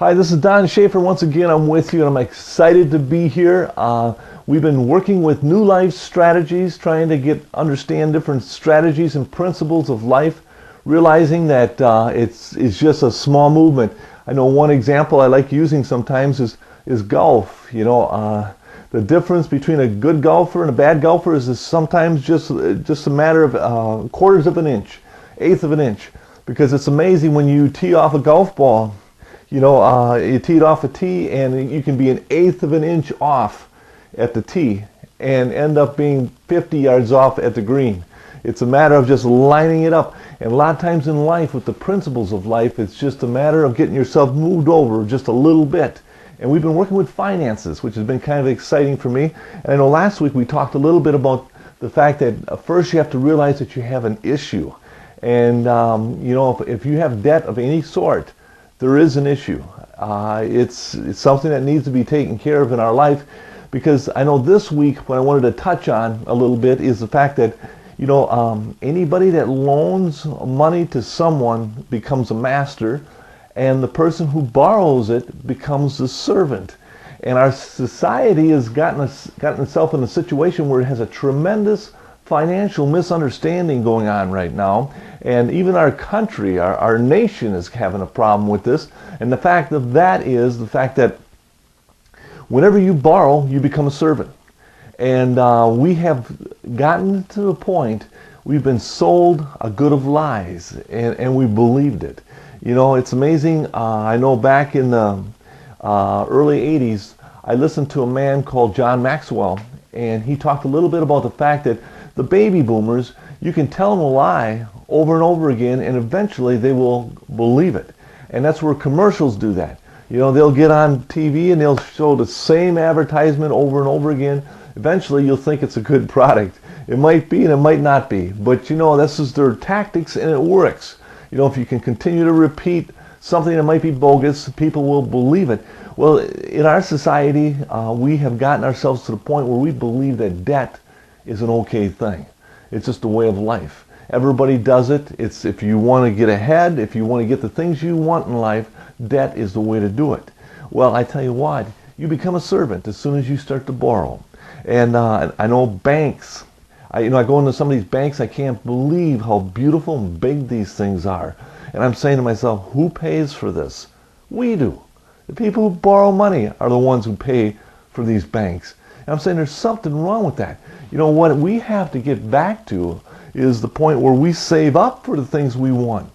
Hi, this is Don Schaefer. Once again, I'm with you and I'm excited to be here. We've been working with New Life Strategies, trying to understand different strategies and principles of life, realizing that it's just a small movement. I know one example I like using sometimes is golf. The difference between a good golfer and a bad golfer is sometimes just a matter of quarters of an inch, eighth of an inch, because it's amazing when you tee off a golf ball. You tee it off a tee and you can be an eighth of an inch off at the tee and end up being 50 yards off at the green. It's a matter of just lining it up. And a lot of times in life, with the principles of life, it's just a matter of getting yourself moved over just a little bit. And we've been working with finances, which has been kind of exciting for me. And I know last week we talked a little bit about the fact that first you have to realize that you have an issue. And, if you have debt of any sort, there is an issue. It's something that needs to be taken care of in our life, because I know this week what I wanted to touch on a little bit is the fact that anybody that loans money to someone becomes a master, and the person who borrows it becomes the servant. And our society has gotten itself in a situation where it has a tremendous financial misunderstanding going on right now. And even our country, our nation is having a problem with this. And the fact of that is the fact that whenever you borrow, you become a servant. And we have gotten to the point, we've been sold a good of lies, and we believed it. It's amazing. I know back in the early 80s, I listened to a man called John Maxwell, and he talked a little bit about the fact that the baby boomers, you can tell them a lie over and over again, and eventually they will believe it. And that's where commercials do that. They'll get on TV and they'll show the same advertisement over and over again. Eventually you'll think it's a good product. It might be and it might not be, but this is their tactics, and it works. If you can continue to repeat something that might be bogus, people will believe it. Well, in our society, we have gotten ourselves to the point where we believe that debt is an okay thing. It's just a way of life. Everybody does it. It's if you want to get ahead, if you want to get the things you want in life, debt is the way to do it. Well, I tell you what, you become a servant as soon as you start to borrow. And I know banks. I go into some of these banks, I can't believe how beautiful and big these things are. And I'm saying to myself, who pays for this? We do. The people who borrow money are the ones who pay for these banks. And I'm saying there's something wrong with that. What we have to get back to is the point where we save up for the things we want.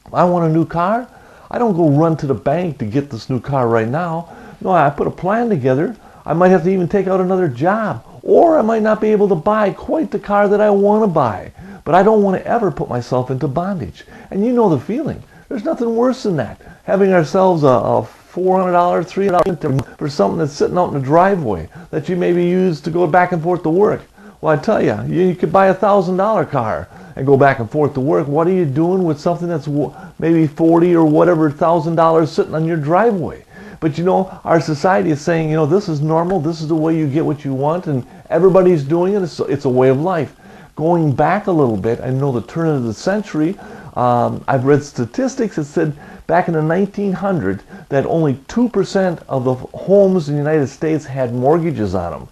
If I want a new car, I don't go run to the bank to get this new car right now. No, I put a plan together. I might have to even take out another job, or I might not be able to buy quite the car that I want to buy. But I don't want to ever put myself into bondage. And you know the feeling. There's nothing worse than that. Having ourselves a $400, $300 for something that's sitting out in the driveway that you maybe use to go back and forth to work. Well, I tell you, you could buy a $1,000 car and go back and forth to work. What are you doing with something that's maybe $40 or whatever $1,000 sitting on your driveway? But our society is saying, this is normal, this is the way you get what you want, and everybody's doing it. It's a way of life. Going back a little bit, I know the turn of the century, I've read statistics that said back in the 1900s that only 2% of the homes in the United States had mortgages on them.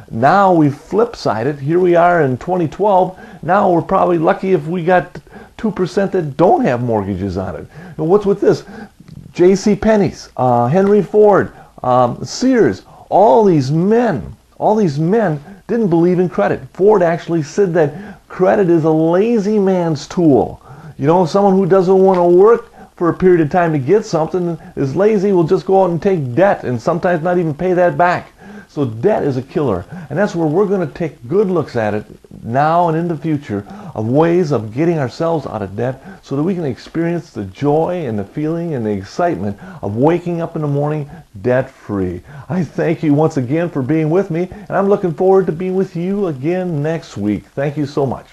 Now we've flip-sided. Here we are in 2012. Now we're probably lucky if we got 2% that don't have mortgages on it. Now what's with this? J.C. Penney's, Henry Ford, Sears, all these men didn't believe in credit. Ford actually said that credit is a lazy man's tool. Someone who doesn't want to work for a period of time to get something is lazy, will just go out and take debt and sometimes not even pay that back. So debt is a killer, and that's where we're going to take good looks at it now and in the future of ways of getting ourselves out of debt so that we can experience the joy and the feeling and the excitement of waking up in the morning debt-free. I thank you once again for being with me, and I'm looking forward to being with you again next week. Thank you so much.